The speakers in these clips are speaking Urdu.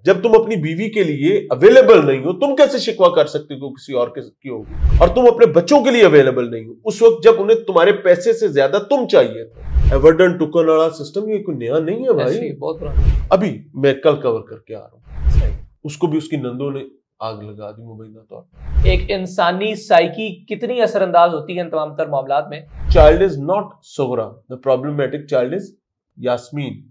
جب تم اپنی بیوی کے لیے اویلیبل نہیں ہو تم کیسے شکوہ کر سکتے ہو کسی اور کی ہوگی؟ اور تم اپنے بچوں کے لیے اویلیبل نہیں ہو اس وقت جب انہیں تمہارے پیسے سے زیادہ تم چاہیے تھا۔ ایورڈن ٹوکن والا سسٹم یہ کوئی نیا نہیں ہے بھائی، بہت پرانا۔ ابھی میں کل کور کر کے آ رہا ہوں، اس کو بھی اس کی نندوں نے آگ لگا دی مبینہ طور پر۔ ایک انسانی سائیکی کتنی اثر انداز ہوتی ہے ان تمام تر معاملات میں؟ Child is not Sughra, the problematic child is Yasmin,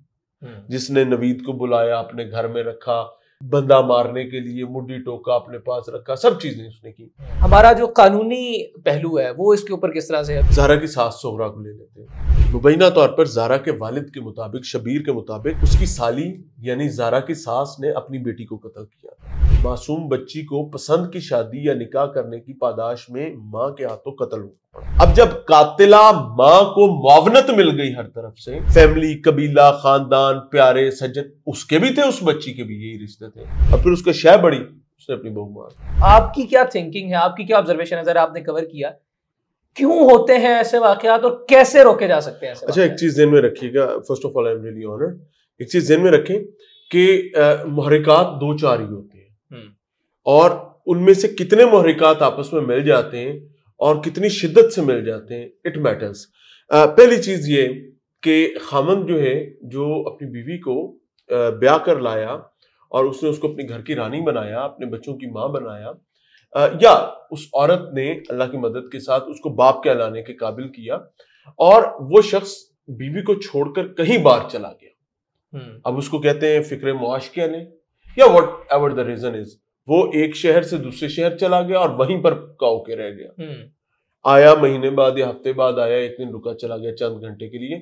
جس نے نوید کو بلایا، اپنے گھر میں رکھا، بندہ مارنے کے لیے مڈی ٹوکا اپنے پاس رکھا، سب چیزیں اس نے کی۔ ہمارا جو قانونی پہلو ہے وہ اس کے اوپر کس طرح سے ہے؟ زہرا کی ساس سغرا کو لے لیتے ہیں۔ مبینہ طور پر زہرا کے والد کے مطابق، شبیر کے مطابق، اس کی سالی یعنی زہرا کی ساس نے اپنی بیٹی کو قتل کیا۔ معصوم بچی کو پسند کی شادی یا نکاح کرنے کی پاداش میں ماں کے ہاتھوں قتل ہوا۔ اب جب قاتلہ ماں کو معاونت مل گئی ہر طرف سے، فیملی، قبیلہ، خاندان، پیارے، سجن، اس کے بھی تھے، اس بچی کے بھی یہی رشتے تھے، اور پھر اس کا شہ بڑی، اس نے اپنی بہو مار۔ آپ کی کیا تھنکنگ ہے، آپ کی کیا آبزرویشن ہے؟ ذرا آپ نے کور کیا کیوں ہوتے ہیں ایسے واقعات اور کیسے روکے جا سکتے ہیں ایسے اچھا ایک چیز ذہن میں رکھیے گا، first of all I am really honoured, ایک چیز ذہن میں رکھیں کہ محرکات دو چار ہی ہوتے ہیں، اور ان میں سے کتنے محرکات آپس میں مل جاتے ہیں اور کتنی شدت سے مل جاتے ہیں، اٹ میٹرز۔ پہلی چیز یہ کہ خامند جو ہے، جو اپنی بیوی کو بیاہ کر لایا اور اس نے اس کو اپنے گھر کی رانی بنایا، اپنے بچوں کی ماں بنایا، یا اس عورت نے اللہ کی مدد کے ساتھ اس کو باپ کہلانے کے قابل کیا، اور وہ شخص بیوی کو چھوڑ کر کہیں باہر چلا گیا، اب اس کو کہتے ہیں فکر معاش کہہ لیں یا what ever the reason is, وہ ایک شہر سے دوسرے شہر چلا گیا اور وہیں پر کاؤ کے رہ گیا، آیا مہینے بعد یا ہفتے بعد آیا، ایک دن رکا چلا گیا چند گھنٹے کے لیے،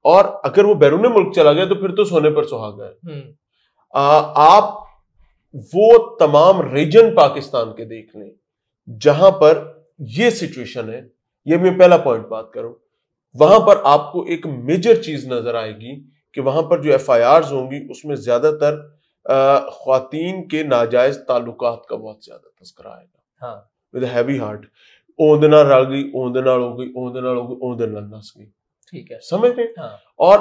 اور اگر وہ بیرون ملک چلا گیا تو پھر تو سونے پر سہاگا ہے۔ آپ وہ تمام ریجن پاکستان کے دیکھ لیں جہاں پر یہ سچویشن ہے، یہ میں پہلا پوائنٹ بات کروں، وہاں پر آپ کو ایک میجر چیز نظر آئے گی کہ وہاں پر جو ایف آئی آرز ہوں گی اس میں زیادہ تر خواتین کے ناجائز تعلقات کا بہت زیادہ تذکرہ آئے گا، with a heavy heart، اوندے نال رل گئی، اوندے نال ہو گئی، اوندے نال ہو گئی، اوندے نال نس گئی، ٹھیک ہے، سمجھ گئے؟ اور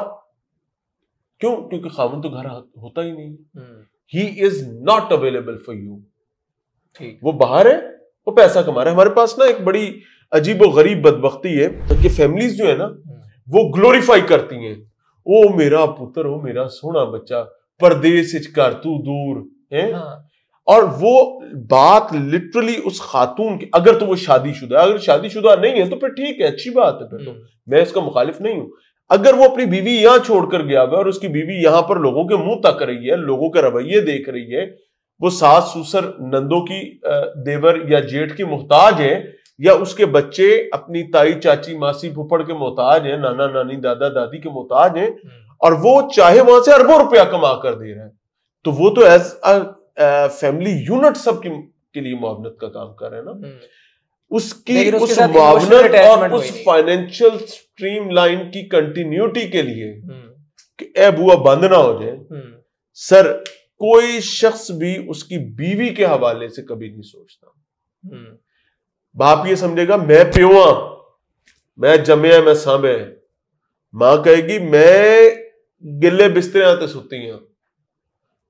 کیوں؟ کیونکہ خاوند تو گھر ہوتا ہی نہیں، he is not available for you، وہ باہر ہے، وہ پیسہ کما رہا ہے۔ ہمارے پاس نا ایک بڑی عجیب و غریب بدبختی ہے کہ فیملیز جو ہے نا وہ گلوریفائی کرتی ہیں، او میرا پتر، او میرا سونا بچہ پردیس کر تو دور ہے، اور وہ بات لٹرلی اس خاتون کی، اگر تو وہ شادی شدہ ہے، اگر شادی شدہ نہیں ہے تو پھر ٹھیک ہے، اچھی بات ہے، پھر تو میں اس کا مخالف نہیں ہوں۔ اگر وہ اپنی بیوی یہاں چھوڑ کر گیا ہوا اور اس کی بیوی یہاں پر لوگوں کے منہ تک رہی ہے، لوگوں کے رویے دیکھ رہی ہے، وہ ساس سسر نندوں کی، دیور یا جیٹھ کی محتاج ہے، یا اس کے بچے اپنی تائی چاچی ماسی پھپھڑ کے محتاج ہیں، نانا نانی دادا دادی کے محتاج ہیں، اور وہ چاہے وہاں سے اربوں روپیہ کما کر دے رہے ہیں، تو وہ تو ایز فیملی یونٹ سب کے لیے معاونت کا کام کر رہے ہیں نا، اس کی اس معاونت اور اس فائنینشل سٹریم لائن کی کنٹینیوٹی کے لیے کہ اے بوا بند نہ ہو جائے، سر کوئی شخص بھی اس کی بیوی کے حوالے سے کبھی نہیں سوچتا۔ باپ یہ سمجھے گا میں پیواں، میں جمیا میں سانبے، ماں کہے گی میں گلے بسترے آتے ستی ہاں،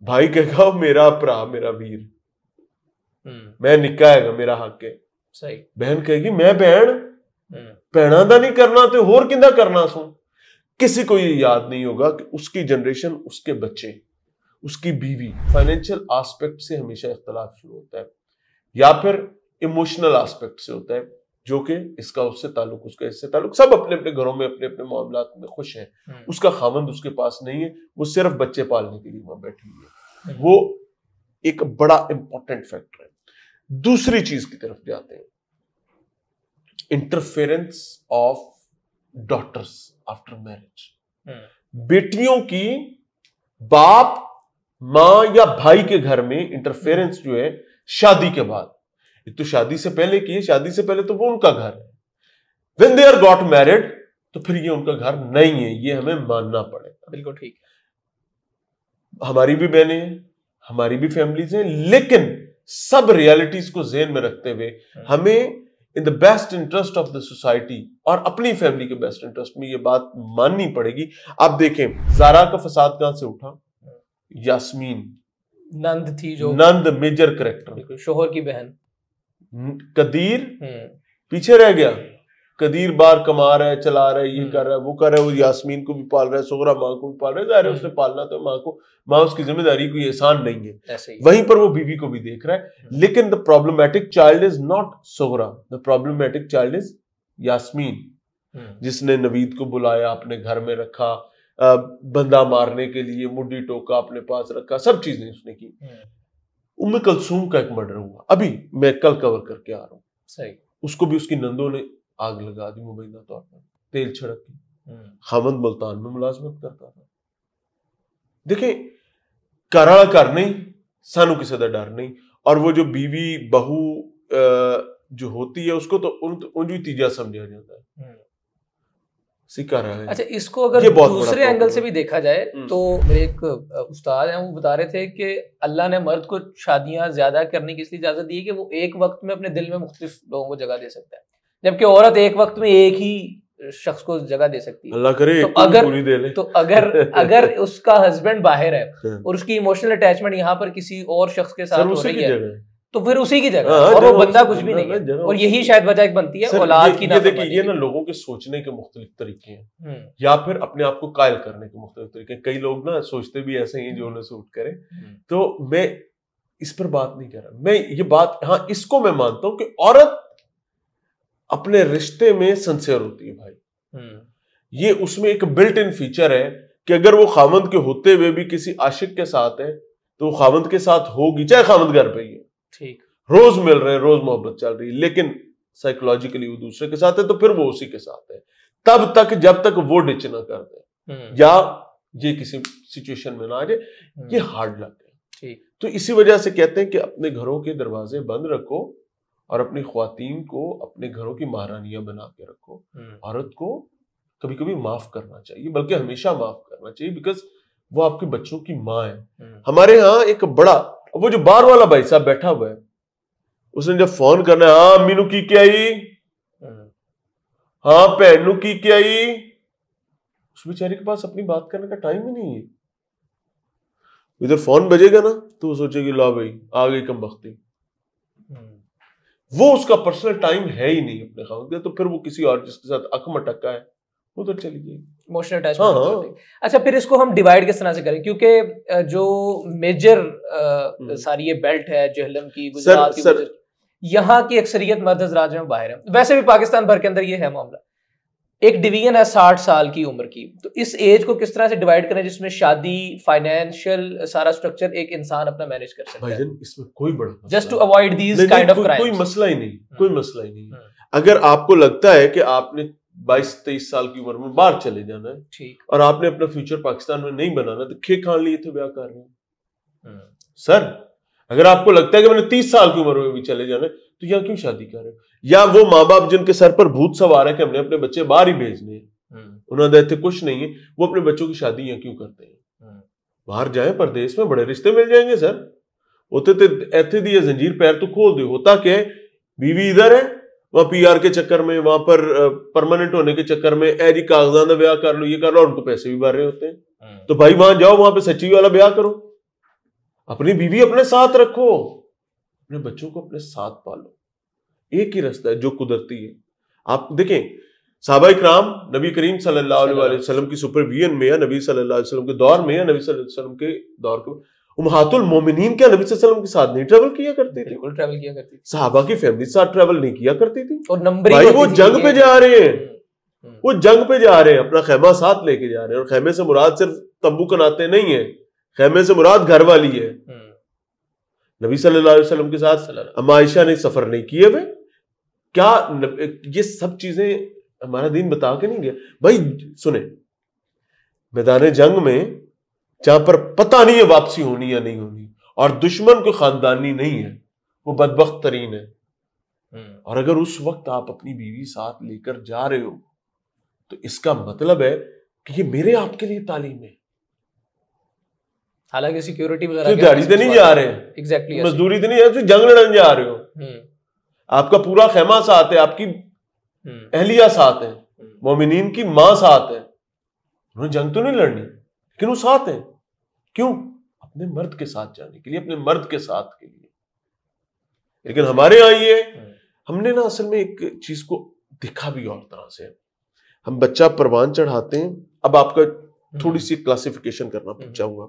بھائی کہے گا میرا پرا میرا ویر، میں نکا ہے گا میرا حق ہے، بہن کہے گی میں بہن بہنا دا نہیں کرنا تو ہور کندہ کرنا سوں۔ کسی کو یہ یاد نہیں ہوگا کہ اس کی جنریشن، اس کے بچے، اس کی بیوی، فائنینشل آسپیکٹ سے ہمیشہ اختلاف شروع ہوتا ہے، یا پھر ایموشنل آسپیکٹ سے ہوتا ہے، جو کہ اس کا اس سے تعلق، اس کا اس سے تعلق، سب اپنے اپنے گھروں میں اپنے اپنے معاملات میں خوش ہیں، اس کا خاوند اس کے پاس نہیں ہے، وہ صرف بچے پالنے کے لیے وہاں بیٹھی ہوئی ہے، وہ ایک بڑا امپورٹنٹ فیکٹر ہے۔ دوسری چیز کی طرف جاتے ہیں، interference of daughters after marriage, بیٹیوں کی باپ، ماں یا بھائی کے گھر میں انٹرفیرنس جو ہے شادی کے بعد، ایک تو شادی سے پہلے کی ہے، شادی سے پہلے تو وہ ان کا گھر ہے، when they are got married تو پھر یہ ان کا گھر نہیں ہے، یہ ہمیں ماننا پڑے گا۔ بالکل ٹھیک ہے، ہماری بھی بہنیں ہیں، ہماری بھی فیملیز ہیں، لیکن سب ریالٹیز کو ذہن میں رکھتے ہوئے ہمیں in the best interest of the society اور اپنی فیملی کے بیسٹ انٹرسٹ میں یہ بات ماننی پڑے گی۔ آپ دیکھیں زارا کا فساد کہاں سے اٹھا؟ یاسمین نند تھی جو نند میجر کریکٹر، شوہر کی بہن. قدیر پیچھے رہ گیا. قدیر بار کما رہا ہے، چلا رہا ہے، یہ کر رہا ہے، وہ کر رہا ہے، وہ یاسمین کو بھی پال رہا ہے، سغرا ماں کو بھی پال رہا ہے. ظاہر ہے اس نے پالنا تو ماں کو، ماں اس کی ذمہ داری کوئی احسان نہیں ہے. وہیں پر وہ بیوی کو بھی دیکھ رہا ہے. لیکن the problematic child is not Sughra, the problematic child is Yasmin, جس نے نوید کو بلایا، اپنے گھر میں رکھا، بندہ مارنے کے لیے مڈی ٹوکا، اپنے پاس رکھا، سب چیزیں اس نے کی. ام کلثوم کا ایک مرڈر ہوا، ابھی میں کل کور کر کے آ رہا ہوں. صحیح. اس کو بھی اس کی نندوں نے آگ لگا دی مبینہ طور پر، تیل چھڑک کے. خاوند ملتان میں ملازمت کرتا تھا. دیکھیں کرا کر نہیں، سانو کسی کا ڈر نہیں. اور وہ جو بیوی بہو جو ہوتی ہے اس کو تو انجو تیجا سمجھا جاتا ہے. اچھا اس کو اگر دوسرے اینگل سے بھی دیکھا جائے تو میرے ایک استاد ہیں وہ بتا رہے تھے کہ اللہ نے مرد کو شادیاں زیادہ کرنے کی اس لیے اجازت دی ہے کہ وہ ایک وقت میں اپنے دل میں مختلف لوگوں کو جگہ دے سکتا ہے، جبکہ عورت ایک وقت میں ایک ہی شخص کو جگہ دے سکتی ہے. اللہ کرے تو اگر اس کا ہسبینڈ باہر ہے اور اس کی ایموشنل اٹیچمنٹ یہاں پر کسی اور شخص کے ساتھ ہو رہی ہے تو پھر اسی کی جگہ اور وہ بندہ کچھ بھی نہیں ہے. اور یہی شاید وجہ ایک بنتی ہے اولاد کی. دیکھیے یہ نا لوگوں کے سوچنے کے مختلف طریقے ہیں یا پھر اپنے آپ کو قائل کرنے کے مختلف طریقے ہیں. کئی لوگ نا سوچتے بھی ایسے ہی جو انہیں سوٹ کرے. تو میں اس پر بات نہیں کر رہا. میں یہ بات ہاں اس کو میں مانتا ہوں کہ عورت اپنے رشتے میں سنسیئر ہوتی ہے بھائی. یہ اس میں ایک بلٹ ان فیچر ہے کہ اگر وہ خاوند کے ہوتے ہوئے بھی کسی عاشق کے ساتھ ہے تو وہ خاوند کے ساتھ ہوگی، چاہے خاوند گھر پہ ہی ہے، ٹھیک روز مل رہے ہیں، روز محبت چل رہی ہے، لیکن سائیکولوجیکلی وہ دوسرے کے ساتھ ہے تو پھر وہ اسی کے ساتھ ہے تب تک جب تک وہ ڈچ نہ کر دے یا یہ کسی سچویشن میں نہ آ جائے. یہ ہارڈ لگ ہے. تو اسی وجہ سے کہتے ہیں کہ اپنے گھروں کے دروازے بند رکھو اور اپنی خواتین کو اپنے گھروں کی مہارانیاں بنا کے رکھو. عورت کو کبھی کبھی معاف کرنا چاہیے، بلکہ ہمیشہ معاف کرنا چاہیے، بیکاز وہ آپ کے بچوں کی ماں ہے. ہمارے ہاں ایک بڑا وہ جو بار والا بھائی صاحب بیٹھا ہوا ہے، اس نے جب فون کرنا ہے، ہاں امی نو کی کیا آئی، ہاں بہن نو کی کیا آئی، اس بیچارے کے پاس اپنی بات کرنے کا ٹائم ہی نہیں ہے. ادھر فون بجے گا نا تو وہ سوچے گی لا بھائی آ گئی کم بختی. وہ اس کا پرسنل ٹائم ہے ہی نہیں اپنے خاوند کا، تو پھر وہ کسی اور جس کے ساتھ اک مٹکا ہے ادھر چلی گئی ایموشنل اٹیچمنٹ. اچھا پھر اس کو ہم ڈیوائڈ کس طرح سے کریں، کیونکہ جو میجر ساری یہ بیلٹ ہے جہلم کی، گجرات کی، یہاں کی اکثریت مرد حضرات جو باہر ہیں. ویسے بھی پاکستان بھر کے اندر یہ ہے معاملہ. ایک ڈویژن ہے 60 سال کی عمر کی، تو اس ایج کو کس طرح سے ڈیوائڈ کریں جس میں شادی، فائنینشیل سارا سٹرکچر ایک انسان اپنا مینج کر سکتا ہے. اس میں کوئی بڑا just to avoid these kind of crimes. کوئی مسئلہ ہی نہیں، کوئی مسئلہ ہی نہیں. اگر آپ کو لگتا ہے کہ آپ نے 22-23 سال کی عمر میں باہر چلے جانا ہے ٹھیک، اور آپ نے اپنا فیوچر پاکستان میں نہیں بنانا تو کھے کھان لیے تھے بیاہ کر رہے ہیں. سر اگر آپ کو لگتا ہے کہ میں نے 30 سال کی عمر میں بھی چلے جانا ہے تو یہاں کیوں شادی کر رہے ہیں؟ یا وہ ماں باپ جن کے سر پر بھوت سوار ہے کہ ہم نے اپنے بچے باہر ہی بھیجنے ہیں، انہوں نے اتنے کچھ نہیں ہے، وہ اپنے بچوں کی شادی یہاں کیوں کرتے ہیں؟ باہر جائیں، پردیس میں بڑے رشتے مل جائیں گے سر. ہوتے تو ایتھے دی زنجیر پیر تو کھول دے. ہوتا کہ بیوی ادھر ہے، وہاں پی آر کے چکر میں، وہاں پر پرماننٹ ہونے کے چکر میں اے جی کاغذات کا بیاہ کر لو، یہ کر لو، اور ان کو پیسے بھی بھر رہے ہوتے ہیں. تو بھائی وہاں جاؤ، وہاں پہ سچی والا بیاہ کرو، اپنی بیوی اپنے ساتھ رکھو، اپنے بچوں کو اپنے ساتھ پالو. ایک ہی رستہ ہے جو قدرتی ہے. آپ دیکھیں صحابہ اکرام نبی کریم صلی اللہ علیہ وسلم کی سپرویژن میں یا نبی صلی اللہ علیہ وسلم کے دور میں یا نبی صلی اللہ علیہ وسلم کے دور کے امہات المومنین کیا نبی صلی اللہ علیہ وسلم کے ساتھ نہیں ٹریول کیا کرتی تھی؟ بالکل ٹریول کیا کرتی تھی. صحابہ کی فیملی کے ساتھ ٹریول نہیں کیا کرتی تھی. اور نمبر بھائی وہ جنگ پہ جا رہے ہیں، وہ جنگ پہ جا رہے ہیں، اپنا خیمہ ساتھ لے کے جا رہے ہیں. اور خیمے سے مراد صرف تمبو کناتے نہیں ہیں، خیمے سے مراد گھر والی ہے. نبی صلی اللہ علیہ وسلم کے ساتھ اما عائشہ نے سفر نہیں کیے ہوئے. کیا یہ سب چیزیں ہمارا دین بتا کے نہیں گیا؟ بھائی سنیں، میدان جنگ میں جہاں پر پتہ نہیں ہے واپسی ہونی یا نہیں ہونی، اور دشمن کو خاندانی نہیں ہے، وہ بدبخت ترین ہے. اور اگر اس وقت آپ اپنی بیوی ساتھ لے کر جا رہے ہو تو اس کا مطلب ہے کہ یہ میرے آپ کے لیے تعلیم ہے. حالانکہ سیکیورٹی وغیرہ دیہڑی تو نہیں جا رہے، ایگزیکٹلی مزدوری تو نہیں ہے، جنگ لڑنے جا رہے ہو. آپ کا پورا خیمہ ساتھ ہے، آپ کی اہلیہ ساتھ ہے، مومنین کی ماں ساتھ ہے. انہوں نے جنگ تو نہیں لڑنی لیکن وہ ساتھ ہیں. کیوں؟ اپنے مرد کے ساتھ جانے کے لیے, اپنے مرد کے ساتھ کے لیے. لیکن ہمارے یہاں یہ ہم نے نا اصل میں ایک چیز کو دیکھا بھی اور طرح سے. ہم بچہ پروان چڑھاتے ہیں. اب آپ کا تھوڑی سی کلاسیفیکیشن کرنا چاہوں گا.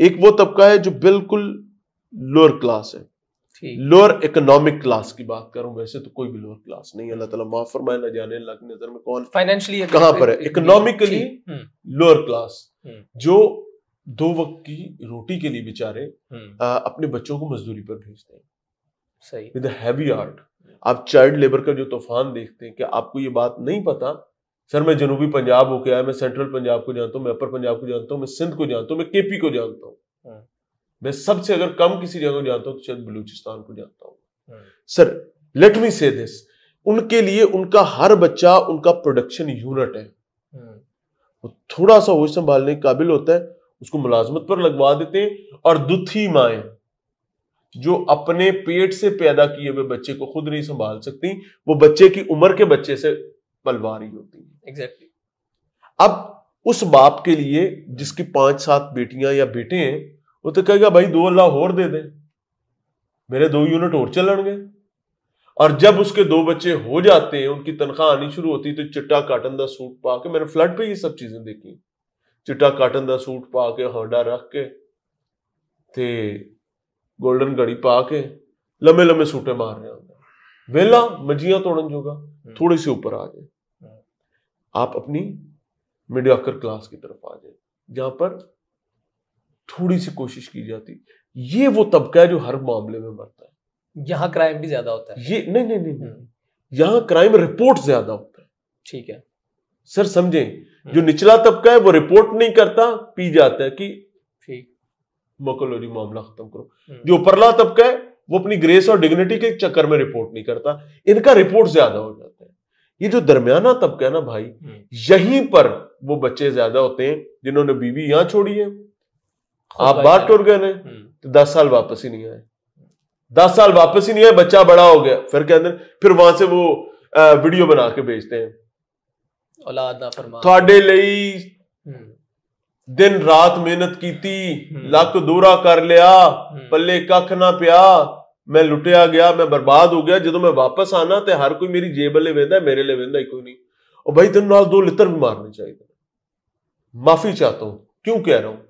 ایک وہ طبقہ ہے جو بالکل لوور کلاس ہے, لوور اکنامک کلاس کی بات کروں, ویسے تو کوئی بھی لوور کلاس نہیں, اللہ تعالیٰ معاف فرمائے, نہ جانے اللہ کی نظر میں کون فائنینشلی کہاں پر ہے. اکنامکلی لوور کلاس جو 2 وقت کی روٹی کے لیے بیچارے اپنے بچوں کو مزدوری پر بھیجتے ہیں ود ہیوی ہارٹ. آپ چائلڈ لیبر کا جو طوفان دیکھتے ہیں, کہ آپ کو یہ بات نہیں پتا. سر میں جنوبی پنجاب ہو کے آیا, میں سینٹرل پنجاب کو جانتا ہوں, میں اپر پنجاب کو جانتا ہوں, میں سندھ کو جانتا ہوں, میں کے پی کو جانتا ہوں, میں سب سے اگر کم کسی جگہ کو جانتا ہوں تو شاید بلوچستان کو جانتا ہوں. سر لیٹ می سے دس, ان کے لیے ان کا ہر بچہ ان کا پروڈکشن یونٹ ہے. وہ تھوڑا سا ہوش سنبھالنے کے قابل ہوتا ہے, اس کو ملازمت پر لگوا دیتے ہیں. اور دتھی مائیں جو اپنے پیٹ سے پیدا کیے ہوئے بچے کو خود نہیں سنبھال سکتی, وہ بچے کی عمر کے بچے سے پلوا رہی ہوتی ہیں. ایگزیکٹلی. اب اس باپ کے لیے جس کی 5-7 بیٹیاں یا بیٹے ہیں, وہ تو کہے گا بھائی 2 اللہ اور دے دیں, میرے 2 یونٹ اور چلن گے. اور جب اس کے 2 بچے ہو جاتے ہیں, ان کی تنخواہ آنی شروع ہوتی, تو چٹا کاٹن دا سوٹ پا کے, میں نے فلڈ پہ یہ سب چیزیں دیکھی, چٹا کاٹن دا سوٹ پا کے, ہانڈا رکھ کے تے گولڈن گھڑی پا کے لمبے لمبے سوٹے مار رہے ہوتے ہیں. ویلا مجیاں توڑن جوگا تھوڑے سے اوپر آ جائے. آپ اپنی میڈیوکر کلاس کی طرف آ جائیں, جہاں پر تھوڑی سی کوشش کی جاتی. یہ وہ طبقہ ہے جو ہر معاملے میں مرتا ہے. یہاں کرائم بھی زیادہ ہوتا ہے. یہ نہیں, یہاں کرائم رپورٹ زیادہ ہوتا ہے. ٹھیک ہے سر, سمجھیں, جو نچلا طبقہ ہے وہ رپورٹ نہیں کرتا, پی جاتا ہے کہ مکلو جی معاملہ ختم کرو. جو اوپرلا طبقہ ہے وہ اپنی گریس اور ڈگنیٹی کے چکر میں رپورٹ نہیں کرتا, ان کا رپورٹ زیادہ ہو جاتا ہے. یہ جو درمیانہ طبقہ ہے نا بھائی, یہیں پر وہ بچے زیادہ ہوتے ہیں جنہوں نے بیوی یہاں چھوڑی ہے. آپ باہر ٹور گئے تو 10 سال واپس ہی نہیں آئے, 10 سال واپس ہی نہیں آئے, بچہ بڑا ہو گیا, پھر وہاں سے وہ ویڈیو بنا کے بھیجتے ہیں, اولاد نہ فرما تھوڑے لئی دن رات محنت کیتی, لک دورا کر لیا, پلے ککھ نہ پیا, میں لٹیا گیا, میں برباد ہو گیا. جدو میں واپس آنا تے ہر کوئی میری جیب لے ویندا ہے, میرے لے ویندا ہی کوئی نہیں. اور بھائی تین نال 2 لتر بھی مارنے چاہیے. معافی چاہتا ہوں. کیوں کہہ رہا ہوں؟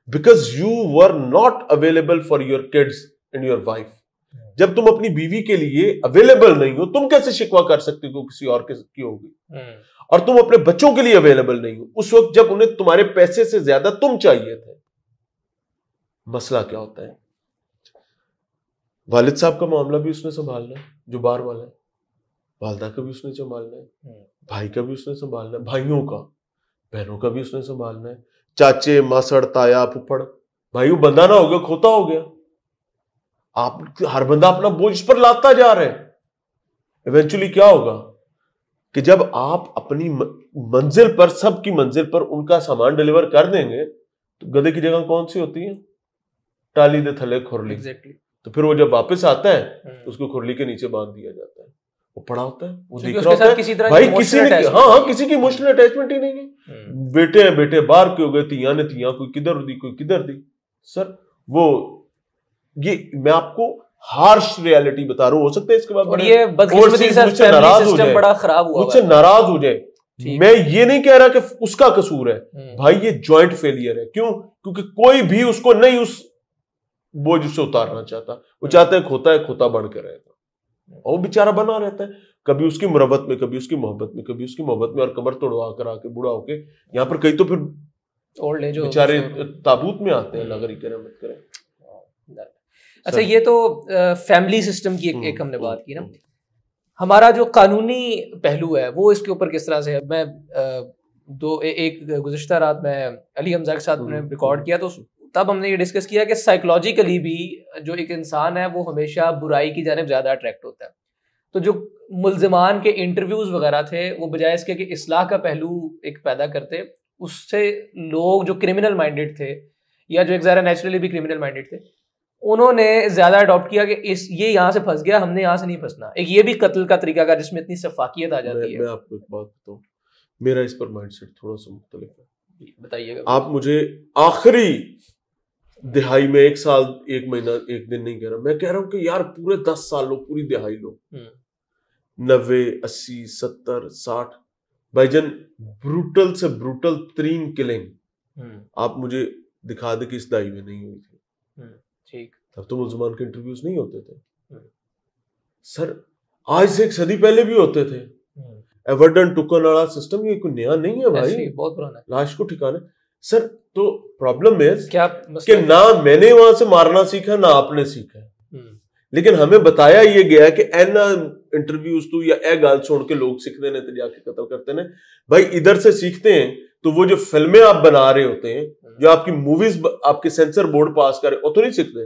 Because you were not available for your kids and your wife. جب تم اپنی بیوی کے لیے اویلیبل نہیں ہو, تم کیسے شکوہ کر سکتے ہو کسی اور کی ہوگی؟ اور تم اپنے بچوں کے لیے اویلیبل نہیں ہو اس وقت جب انہیں تمہارے پیسے سے زیادہ تم چاہیے تھے. مسئلہ کیا ہوتا ہے؟ والد صاحب کا معاملہ بھی اس نے سنبھالنا ہے جو باہر والا ہے, والدہ کا بھی اس نے سنبھالنا ہے, بھائی کا بھی اس نے سنبھالنا ہے, بھائیوں کا, بہنوں کا بھی اس نے سنبھالنا ہے, چاچے, ماسڑ, تایا, پھپھڑ. بھائی وہ بندہ نہ ہو گیا, کھوتا ہو گیا. آپ ہر بندہ اپنا بوجھ اس پر لاتا جا رہا ہے. ایونچولی کیا ہوگا کہ جب آپ اپنی منزل پر, سب کی منزل پر ان کا سامان ڈیلیور کر دیں گے, تو گدھے کی جگہ کون سی ہوتی ہے؟ ٹالی دے تھلے کھرلی. تو پھر وہ جب واپس آتا ہے تو اس کو کھرلی کے نیچے باندھ دیا جاتا ہے. وہ پڑا ہوتا ہے, وہ دیکھ رہا ہوتا ہے بھائی کسی نے, ہاں کسی کی ایموشنل اٹیچمنٹ ہی نہیں ہے. بیٹے ہیں بیٹے باہر کے ہو گئے, تیاں نے تیاں, کوئی کدھر دی کوئی کدھر دی. سر وہ یہ میں آپ کو ہارش ریالٹی بتا رہا ہوں. ہو سکتا ہے اس کے بعد مجھ سے ناراض ہو جائے. میں یہ نہیں کہہ رہا کہ اس کا قصور ہے بھائی, یہ جوائنٹ فیلئر ہے. کیوں؟ کیونکہ کوئی بھی اس کو نہیں اس بوجھ سے اتارنا چاہتا. وہ چاہتا ہے کھوتا بڑھ کے رہے گا, اور وہ بیچارہ بنا رہتا ہے, کبھی اس کی مروت میں, کبھی اس کی محبت میں, کبھی اس کی محبت میں, اور کمر توڑوا کر آ کے بوڑھا ہو کے یہاں پر کئی تو پھر بیچارے تابوت میں آتے ہیں. اللہ غریب کی رحمت کرے. اچھا, یہ تو فیملی سسٹم کی ایک ہم نے بات کی نا. ہمارا جو قانونی پہلو ہے وہ اس کے اوپر کس طرح سے ہے؟ میں ایک گزشتہ رات میں علی حمزہ کے ساتھ نے ریکارڈ کیا, تو تب ہم نے یہ ڈسکس کیا کہ سائیکولوجیکلی بھی جو ایک انسان ہے وہ ہمیشہ برائی کی جانب زیادہ اٹریکٹ ہوتا ہے. تو جو ملزمان کے انٹرویوز وغیرہ تھے وہ بجائے اس کے کہ اصلاح کا پہلو ایک پیدا کرتے, اس سے لوگ جو کرمنل مائنڈیڈ تھے یا جو ایک ذرا نیچرلی بھی کرمنل مائنڈیڈ تھے, انہوں نے زیادہ اڈاپٹ کیا کہ یہ یہاں سے پھنس گیا, ہم نے یہاں سے نہیں پھنسنا. ایک یہ بھی قتل کا طریقہ کا جس میں اتنی شفافیت آ جاتی ہے. میں آپ کو ایک بات بتاؤں, میرا اس پر مائنڈ سیٹ تھوڑا سا مختلف ہے. بتائیے گا. آپ مجھے آخری دہائی میں 1 سال 1 مہینہ 1 دن نہیں کہہ رہا, میں کہہ رہا ہوں کہ یار پورے 10 سال لو, پوری دہائی لو, 90 80 70 60 بھائی جان, بروٹل سے بروٹل ترین کلنگ آپ مجھے دکھا دے کہ اس دہائی میں نہیں ہوئی تھی. ٹھیک, تب تو مسلمان کے انٹرویوز نہیں ہوتے تھے سر, آج سے 1 صدی پہلے بھی ہوتے تھے. ایورڈن ٹکن والا سسٹم یہ کوئی نیا نہیں ہے بھائی, بہت پرانا, لاش کو ٹھکانے. سر تو پرابلم ہے کہ نہ میں نے وہاں سے مارنا سیکھا نہ آپ نے سیکھا, لیکن ہمیں بتایا یہ گیا کہ اینا انٹرویوز تو یا اے گال چھوڑ کے لوگ سیکھتے ہیں تو جا کے قتل کرتے ہیں. بھائی ادھر سے سیکھتے ہیں تو وہ جو فلمیں آپ بنا رہے ہوتے ہیں, جو آپ کی موویز آپ کے سینسر بورڈ پاس کرے, وہ تو نہیں سیکھتے.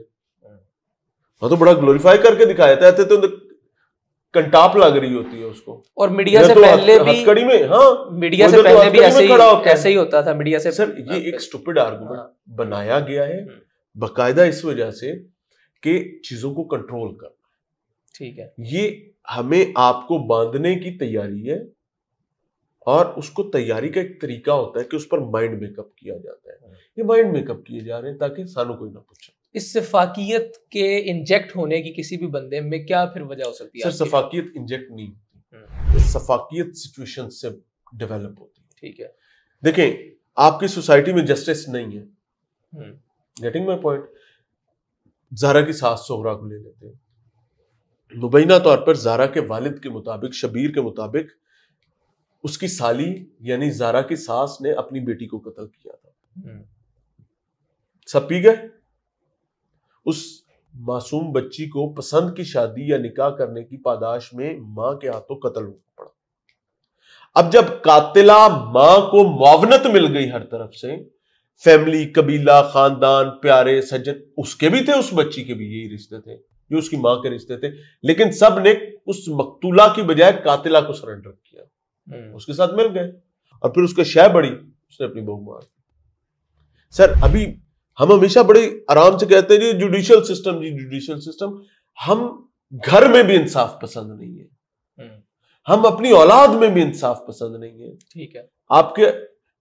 وہ تو بڑا گلوریفائی کر کے دکھایا تھا, تو کنٹاپ لگ رہی ہوتی ہے اس کو. اور میڈیا سے پہلے بھی ہتکڑی میں, ہاں میڈیا سے پہلے بھی ایسے ہی ہوتا تھا. میڈیا سے سر یہ ایک اسٹوپڈ آرگومنٹ بنایا گیا ہے باقاعدہ اس وجہ سے کہ چیزوں کو کنٹرول کرنا. ٹھیک ہے, یہ ہمیں آپ کو باندھنے کی تیاری ہے, اور اس کو تیاری کا ایک طریقہ ہوتا ہے کہ اس پر مائنڈ میک اپ کیا جاتا ہے. یہ مائنڈ میک اپ کیے جا رہے ہیں تاکہ سانو کوئی نہ پوچھے. اس سفاکیت کے انجیکٹ ہونے کی کسی بھی بندے میں کیا پھر وجہ ہو سکتی ہے؟ سر سفاکیت انجیکٹ نہیں ہوتی, سفاکیت سچویشن سے ڈیولپ ہوتی ہے. ٹھیک ہے, دیکھیں آپ کی سوسائٹی میں جسٹس نہیں ہے, گیٹنگ مائی پوائنٹ. زہرا کی ساس سغرا کو لے لیتے ہیں, مبینہ طور پر زہرا کے والد کے مطابق, شبیر کے مطابق, اس کی سالی یعنی زہرا کی ساس نے اپنی بیٹی کو قتل کیا تھا. سب پی گئے. اس معصوم بچی کو پسند کی شادی یا نکاح کرنے کی پاداش میں ماں کے ہاتھوں قتل ہو پڑا. اب جب قاتلہ ماں کو معاونت مل گئی ہر طرف سے, فیملی, قبیلہ, خاندان, پیارے سجن, اس کے بھی تھے, اس بچی کے بھی یہی رشتے تھے جو اس کی ماں کے رشتے تھے, لیکن سب نے اس مقتولہ کی بجائے قاتلہ کو سرنڈر کیا, اس کے ساتھ مل گئے, اور پھر اس کے شے بڑی, اس نے اپنی بہو مار. سر ابھی ہم ہمیشہ بڑے آرام سے کہتے ہیں جی جوڈیشل سسٹم, جی جوڈیشل سسٹم. ہم گھر میں بھی انصاف پسند نہیں ہے, ہم اپنی اولاد میں بھی انصاف پسند نہیں ہے. ٹھیک ہے, آپ کے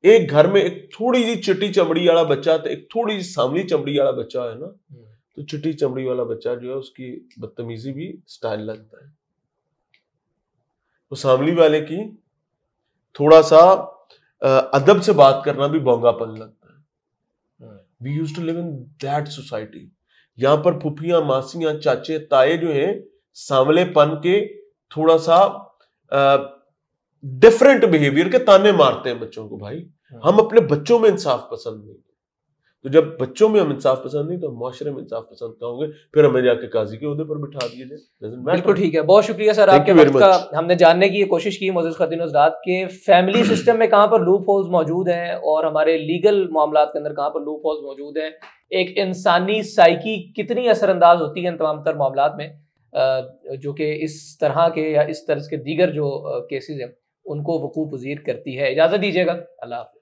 ایک گھر میں ایک تھوڑی سی چٹی چمڑی والا بچہ, ایک تھوڑی سی ساملی چمڑی والا بچہ ہے نا, تو چٹی چمڑی والا بچہ جو ہے اس کی بدتمیزی بھی سٹائل لگتا ہے, وہ ساملی والے کی تھوڑا سا ادب سے بات کرنا بھی بونگا پن لگتا ہے. We used to live in that society. یہاں پر پھپھیاں, ماسیاں, چاچے, تائے جو ہیں سانولے پن کے تھوڑا سا ڈیفرنٹ بیہیویئر کے تانے مارتے ہیں بچوں کو. بھائی ہم اپنے بچوں میں انصاف پسند نہیں, تو جب بچوں میں ہم انصاف پسند نہیں تو معاشرے میں انصاف پسند کہاں ہوں گے, پھر ہمیں جا کے قاضی کے عہدے پر بٹھا دیے جائے. بالکل ٹھیک ہے, بہت شکریہ سر آپ کے وقت کا. ہم نے جاننے کی یہ کوشش کی معزز خواتین و حضرات کہ فیملی سسٹم میں کہاں پر لوپ ہولز موجود ہیں اور ہمارے لیگل معاملات کے اندر کہاں پر لوپ ہولز موجود ہیں, ایک انسانی سائیکی کتنی اثر انداز ہوتی ہے ان تمام تر معاملات میں, جو کہ اس طرح کے یا اس طرز کے دیگر جو کیسز ہیں ان کو وقوع پذیر کرتی ہے. اجازت دیجیے گا, اللہ حافظ.